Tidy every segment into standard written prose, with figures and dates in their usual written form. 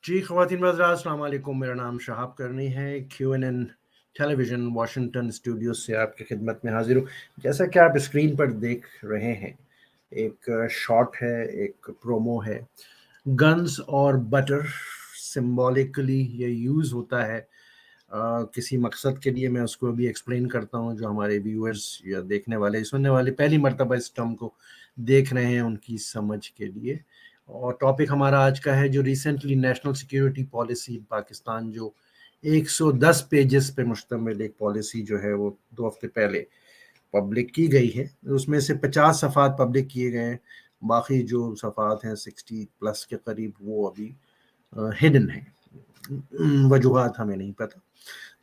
جی خواتین حضرات السلام علیکم، میرا نام شہاب کرنی ہے، QNN ٹیلی ویژن واشنگٹن اسٹوڈیو سے آپ کی خدمت میں حاضر ہوں۔ جیسا کہ آپ اسکرین پر دیکھ رہے ہیں، ایک شارٹ ہے، ایک پرومو ہے۔ گنز اور بٹر سمبولکلی یہ یوز ہوتا ہے کسی مقصد کے لیے۔ میں اس کو بھی ایکسپلین کرتا ہوں، جو ہمارے ویورز یا دیکھنے والے سننے والے پہلی مرتبہ اس ٹرم کو دیکھ رہے ہیں ان کی سمجھ کے لیے۔ اور ٹاپک ہمارا آج کا ہے جو recently national security policy Pakistan, جو 110 پیجز پہ مشتمل ایک پالیسی جو ہے وہ 2 ہفتے پہلے پبلک کی گئی ہے۔ اس میں سے 50 صفحات پبلک کیے گئے ہیں، باقی جو صفحات ہیں 60 پلس کے قریب وہ ابھی ہڈن ہیں، وجوہات ہمیں نہیں پتہ۔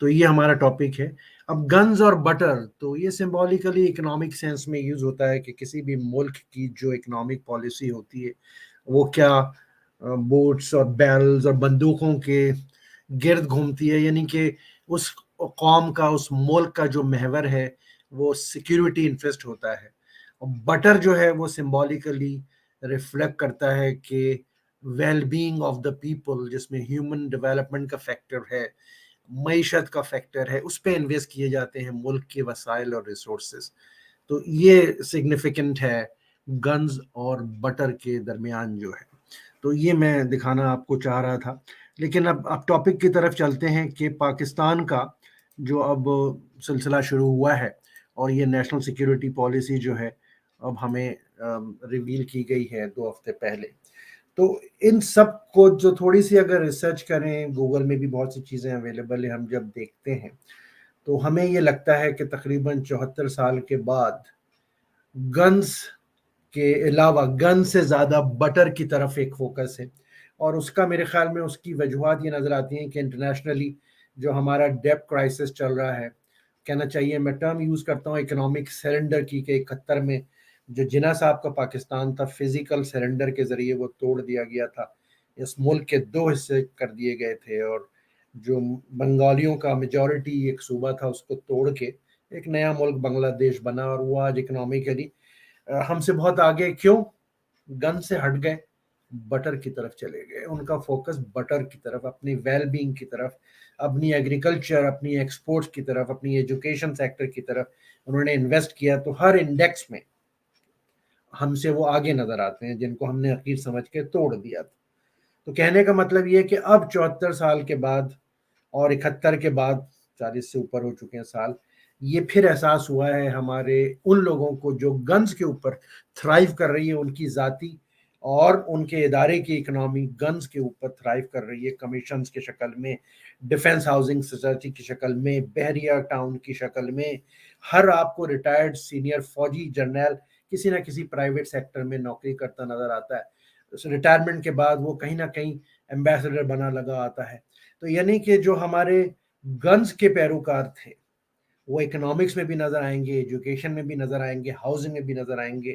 تو یہ ہمارا ٹاپک ہے۔ اب گنز اور بٹر، تو یہ سمبولیکلی اکنامک سینس میں یوز ہوتا ہے کہ کسی بھی ملک کی جو اکنامک پالیسی ہوتی ہے وہ کیا بوٹس اور بیرلز اور بندوقوں کے گرد گھومتی ہے، یعنی کہ اس قوم کا، اس ملک کا جو محور ہے وہ سیکیورٹی انٹرسٹ ہوتا ہے۔ اور بٹر جو ہے وہ سمبولیکلی ریفلیکٹ کرتا ہے کہ well being of the people, جس میں ہیومن ڈیولپمنٹ کا فیکٹر ہے، معیشت کا فیکٹر ہے، اس پہ انویسٹ کیے جاتے ہیں ملک کے وسائل اور ریسورسز۔ تو یہ سگنیفیکنٹ ہے گنز اور بٹر کے درمیان جو ہے۔ تو یہ میں دکھانا آپ کو چاہ رہا تھا، لیکن اب ٹاپک کی طرف چلتے ہیں کہ پاکستان کا جو اب سلسلہ شروع ہوا ہے، اور یہ نیشنل سیکیورٹی پالیسی جو ہے اب ہمیں ریویل کی گئی ہے 2 ہفتے پہلے۔ تو ان سب کو جو تھوڑی سی اگر ریسرچ کریں، گوگل میں بھی بہت سی چیزیں اویلیبل ہیں، ہم جب دیکھتے ہیں تو ہمیں یہ لگتا ہے کہ تقریباً 74 سال کے بعد گنز کے علاوہ گن سے زیادہ بٹر کی طرف ایک فوکس ہے۔ اور اس کا میرے خیال میں اس کی وجوہات یہ نظر آتی ہیں کہ انٹرنیشنلی جو ہمارا ڈیپ کرائسس چل رہا ہے، کہنا چاہیے میں ٹرم یوز کرتا ہوں اکنامک سرنڈر کی، کہ 71 میں جو جناح صاحب کا پاکستان تھا، فزیکل سرنڈر کے ذریعے وہ توڑ دیا گیا تھا۔ اس ملک کے 2 حصے کر دیے گئے تھے، اور جو بنگالیوں کا میجورٹی ایک صوبہ تھا اس کو توڑ کے ایک نیا ملک بنگلہ دیش بنا، اور وہ آج اکنامکلی ہم سے بہت آگے۔ کیوں؟ گن سے ہٹ گئے، بٹر کی طرف چلے گئے۔ ان کا فوکس بٹر کی طرف، اپنی ویل بینگ کی طرف، اپنی ایگریکلچر، اپنی ایکسپورٹس کی طرف، اپنی ایجوکیشن سیکٹر کی طرف انہوں نے انویسٹ کیا۔ تو ہر انڈیکس میں ہم سے وہ آگے نظر آتے ہیں، جن کو ہم نے حقیر سمجھ کے توڑ دیا تھا۔ تو کہنے کا مطلب یہ کہ اب 74 سال کے بعد اور 71 کے بعد 40 سے اوپر ہو چکے ہیں سال، یہ پھر احساس ہوا ہے ہمارے ان لوگوں کو جو گنز کے اوپر تھرائیو کر رہی ہے، ان کی ذاتی اور ان کے ادارے کی اکنامی گنز کے اوپر تھرائیو کر رہی ہے، کمیشنز کی شکل میں، ڈیفنس ہاؤسنگ سوسائٹی کی شکل میں، بحریہ ٹاؤن کی شکل میں۔ ہر آپ کو ریٹائرڈ سینئر فوجی جرنیل کسی نہ کسی پرائیویٹ سیکٹر میں نوکری کرتا نظر آتا ہے، ریٹائرمنٹ کے بعد وہ کہیں نہ کہیں ایمبیسڈر بنا لگا آتا ہے۔ تو یعنی کہ جو ہمارے گنز کے پیروکار تھے وہ اکنامکس میں بھی نظر آئیں گے، ایجوکیشن میں بھی نظر آئیں گے، ہاؤسنگ میں بھی نظر آئیں گے۔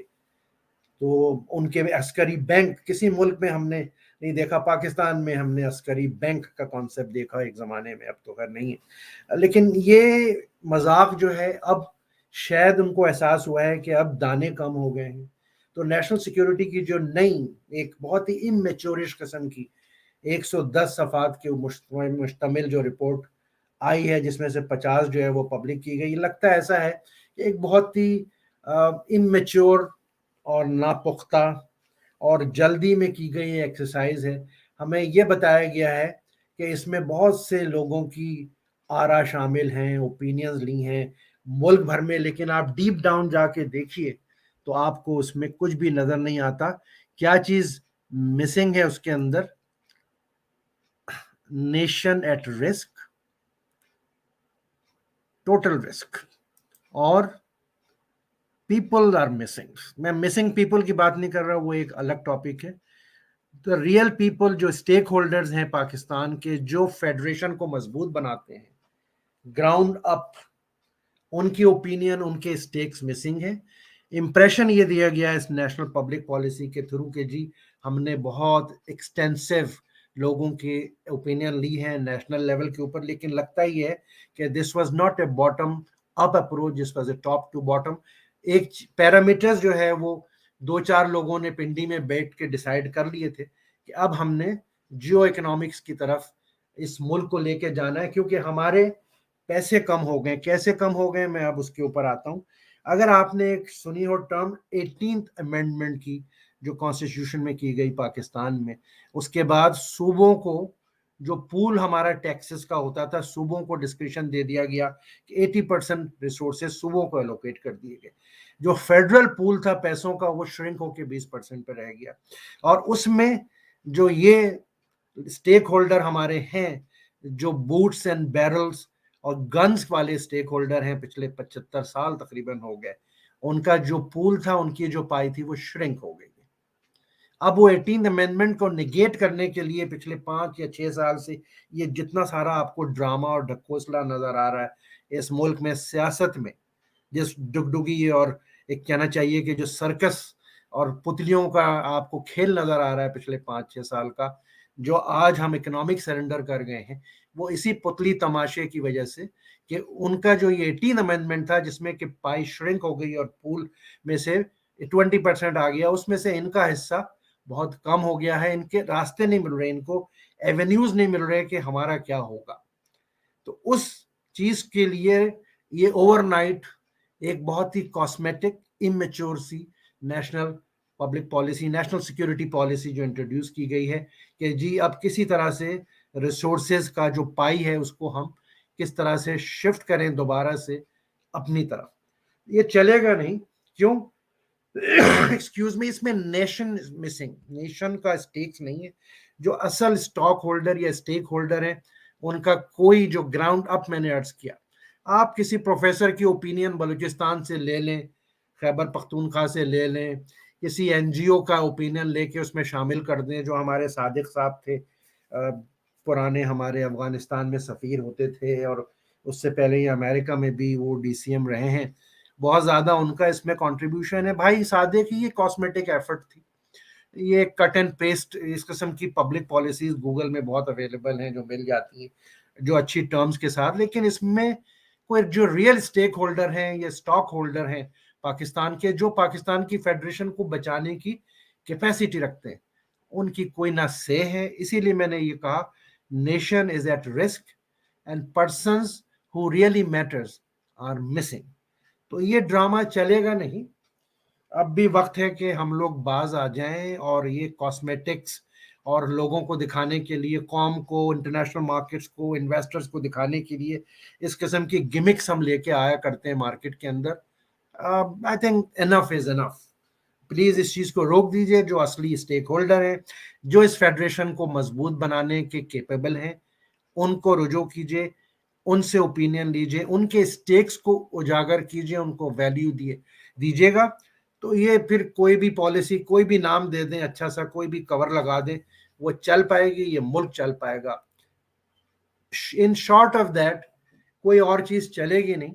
تو ان کے عسکری بینک کسی ملک میں ہم نے نہیں دیکھا، پاکستان میں ہم نے عسکری بینک کا کانسیپٹ دیکھا ایک زمانے میں، اب تو خیر نہیں ہے۔ لیکن یہ مذاق جو ہے، اب شاید ان کو احساس ہوا ہے کہ اب دانے کم ہو گئے ہیں۔ تو نیشنل سیکیورٹی کی جو نئی ایک بہت ہی امیچورش قسم کی 110 صفحات کے مشتمل جو رپورٹ آئی ہے، جس میں سے 50 جو ہے وہ پبلک کی گئی، لگتا ہے ایسا ہے کہ ایک بہت ہی امیچور اور ناپختہ اور جلدی میں کی گئی ایکسرسائز ہے۔ ہمیں یہ بتایا گیا ہے کہ اس میں بہت سے لوگوں کی آرا شامل ہیں، اوپینینز لی ہیں ملک بھر میں، لیکن آپ ڈیپ ڈاؤن جا کے دیکھیے تو آپ کو اس میں کچھ بھی نظر نہیں آتا۔ کیا چیز مسنگ ہے اس کے اندر؟ Nation at risk, total risk, اور پیپل آر مسنگ۔ میں مسنگ پیپل کی بات نہیں کر رہا، وہ ایک الگ ٹاپک ہے۔ تو ریئل پیپل جو اسٹیک ہولڈرز ہیں پاکستان کے، جو فیڈریشن کو مضبوط بناتے ہیں گراؤنڈ اپ، ان کی اوپینین، ان کے اسٹیکس مسنگ ہیں۔ امپریشن یہ دیا گیا ہے اس نیشنل پبلک پالیسی کے تھرو کہ جی ہم نے بہت ایکسٹینسو لوگوں کی اوپینین لی ہے نیشنل لیول کے اوپر، لیکن لگتا ہی ہے کہ this was not a bottom up approach, this was a top to bottom. ایک پیرامیٹرز جو ہے وہ 2-4 لوگوں نے پنڈی میں بیٹھ کے ڈیسائیڈ کر لیے تھے کہ اب ہم نے جیو اکنامکس کی طرف اس ملک کو لے کے جانا ہے، کیونکہ ہمارے پیسے کم ہو گئے. کیسے کم ہو گئے میں اب اس کے اوپر آتا ہوں. اگر آپ نے ایک سنی ہو ٹرم 18th امینڈمنٹ کی، جو کانسٹیٹیوشن میں کی گئی پاکستان میں، اس کے بعد صوبوں کو جو پول ہمارا ٹیکسز کا ہوتا تھا، صوبوں کو ڈسکریشن دے دیا گیا کہ 80% ریسورسز صوبوں کو الوکیٹ کر دیے گئے. جو فیڈرل پول تھا پیسوں کا، وہ شرنک ہو کے 20% پہ رہ گیا. اور اس میں جو یہ اسٹیک ہولڈر ہمارے ہیں، جو بوٹس اینڈ بیرلز اور گنز والے اسٹیک ہولڈر ہیں، پچھلے 75 سال تقریباً ہو گئے، ان کا جو پول تھا، ان کی جو پائی تھی، وہ شرنک ہو گئی. اب وہ 18 امینڈمنٹ کو نگیٹ کرنے کے لیے پچھلے 5 یا 6 سال سے یہ جتنا سارا آپ کو ڈرامہ اور ڈھکوسلا نظر آ رہا ہے اس ملک میں، سیاست میں جس ڈگڈگی اور ایک کہنا چاہیے کہ جو سرکس اور پتلیوں کا آپ کو کھیل نظر آ رہا ہے پچھلے 5-6 سال کا، جو آج ہم اکنامک سرنڈر کر گئے ہیں، وہ اسی پتلی تماشے کی وجہ سے کہ ان کا جو یہ 18 امینڈمنٹ تھا، جس میں کہ پائی شرنک ہو گئی اور پول میں سے 20% آ گیا، اس میں سے ان کا حصہ بہت کم ہو گیا ہے. ان کے راستے نہیں مل رہے، ان کو ایونیوز نہیں مل رہے کہ ہمارا کیا ہوگا. تو اس چیز کے لیے یہ اوور نائٹ ایک بہت ہی کاسمیٹک امیچور سی national public policy, national security policy جو انٹروڈیوس کی گئی ہے کہ جی اب کسی طرح سے ریسورسز کا جو پائی ہے اس کو ہم کس طرح سے شفٹ کریں دوبارہ سے اپنی طرف. یہ چلے گا نہیں. کیوں؟ ایکسکیوز می، اس میں نیشن مسنگ، نیشن کا اسٹیکس نہیں ہے. جو اصل اسٹاک ہولڈر یا اسٹیک ہولڈر ہیں ان کا کوئی جو گراؤنڈ اپ، میں نے عرض کیا، آپ کسی پروفیسر کی اوپینین بلوچستان سے لے لیں، خیبر پختونخوا سے لے لیں، کسی این جی او کا اوپینین لے کے اس میں شامل کر دیں. جو ہمارے صادق صاحب تھے، پرانے ہمارے افغانستان میں سفیر ہوتے تھے، اور اس سے پہلے ہی امریکہ میں بھی وہ ڈی سی ایم رہے ہیں، بہت زیادہ ان کا اس میں کنٹریبیوشن ہے. بھائی صادق کی یہ کاسمیٹک ایفرٹ تھی، یہ کٹ اینڈ پیسٹ اس قسم کی پبلک پالیسیز گوگل میں بہت اویلیبل ہیں جو مل جاتی ہیں جو اچھی ٹرمز کے ساتھ. لیکن اس میں کوئی جو ریئل اسٹیک ہولڈر ہیں یا اسٹاک ہولڈر ہیں پاکستان کے، جو پاکستان کی فیڈریشن کو بچانے کی کیپیسٹی رکھتے ہیں، ان کی کوئی نہ سے ہے. اسی لیے میں نے یہ کہا nation is at risk and persons who really matters are missing. تو یہ ڈرامہ چلے گا نہیں. اب بھی وقت ہے کہ ہم لوگ باز آ جائیں اور یہ کاسمیٹکس اور لوگوں کو دکھانے کے لیے، قوم کو، انٹرنیشنل مارکیٹس کو، انویسٹرز کو دکھانے کے لیے اس قسم کی گمکس ہم لے کے آیا کرتے ہیں مارکیٹ کے اندر. I think enough is enough. Please اس چیز کو روک دیجئے. جو اصلی اسٹیک ہولڈر ہیں، جو اس فیڈریشن کو مضبوط بنانے کے کیپیبل ہیں، ان کو رجوع کیجئے، ان سے اوپینین لیجئے، ان کے اسٹیکس کو اجاگر کیجئے، ان کو ویلیو دیجئے گا. تو یہ پھر کوئی بھی پالیسی، کوئی بھی نام دے دیں اچھا سا، کوئی بھی کور لگا دیں، وہ چل پائے گی، یہ ملک چل پائے گا. ان شارٹ آف دیٹ کوئی اور چیز چلے گی نہیں.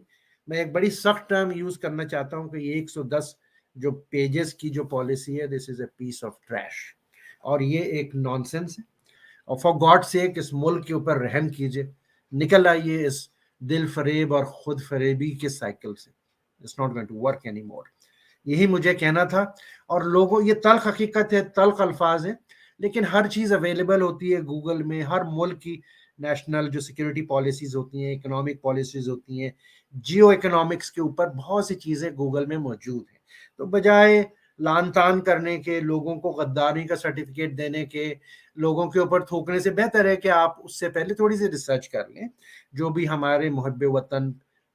میں ایک بڑی سخت ٹرم یوز کرنا چاہتا ہوں کہ یہ 110 جو پیجز کی جو پالیسی ہے، دس از اے پیس آف ٹریش، اور یہ ایک نان سینس ہے. اور فار گاڈ سیک اس ملک کے اوپر رحم کیجئے، نکل آئیے اس دل فریب اور خود فریبی کے سائیکل سے. It's not going to work any more. یہی مجھے کہنا تھا. اور لوگوں، یہ تلخ حقیقت ہے، تلخ الفاظ ہیں، لیکن ہر چیز اویلیبل ہوتی ہے گوگل میں. ہر ملک کی نیشنل جو سیکیورٹی پالیسیز ہوتی ہیں، اکنامک پالیسیز ہوتی ہیں، جیو اکنامکس کے اوپر بہت سی چیزیں گوگل میں موجود ہیں. تو بجائے لان تان کرنے کے، لوگوں کو غداری کا سرٹیفکیٹ دینے کے، لوگوں کے اوپر تھوکنے سے بہتر ہے کہ آپ اس سے پہلے تھوڑی سی ریسرچ کر لیں. جو بھی ہمارے محب وطن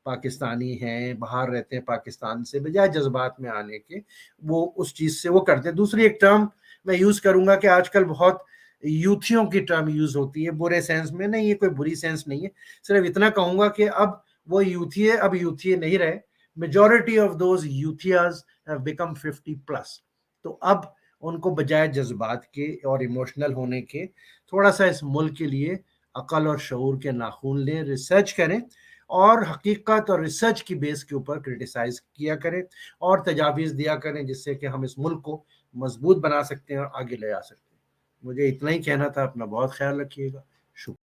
پاکستانی ہیں، باہر رہتے ہیں پاکستان سے، بجائے جذبات میں آنے کے وہ اس چیز سے وہ کرتے ہیں. دوسری ایک ٹرم میں یوز کروں گا کہ آج کل بہت یوتھیوں کی ٹرم یوز ہوتی ہے، برے سینس میں نہیں. یہ کوئی بری سینس نہیں ہے، صرف اتنا کہوں گا کہ اب وہ یوتھی ہے، اب یوتھی نہیں رہے. میجورٹی آف دوز یوتھیاز ہیو بیکم 50+. تو اب ان کو بجائے جذبات کے اور ایموشنل ہونے کے، تھوڑا سا اس ملک کے لیے عقل اور شعور کے ناخون لیں، ریسرچ کریں، اور حقیقت اور ریسرچ کی بیس کے اوپر کرٹیسائز کیا کریں اور تجاویز دیا کریں، جس سے کہ ہم اس ملک کو مضبوط بنا سکتے ہیں اور آگے لے آ سکتے ہیں. مجھے اتنا ہی کہنا تھا. اپنا بہت خیال رکھیے گا. شکریہ.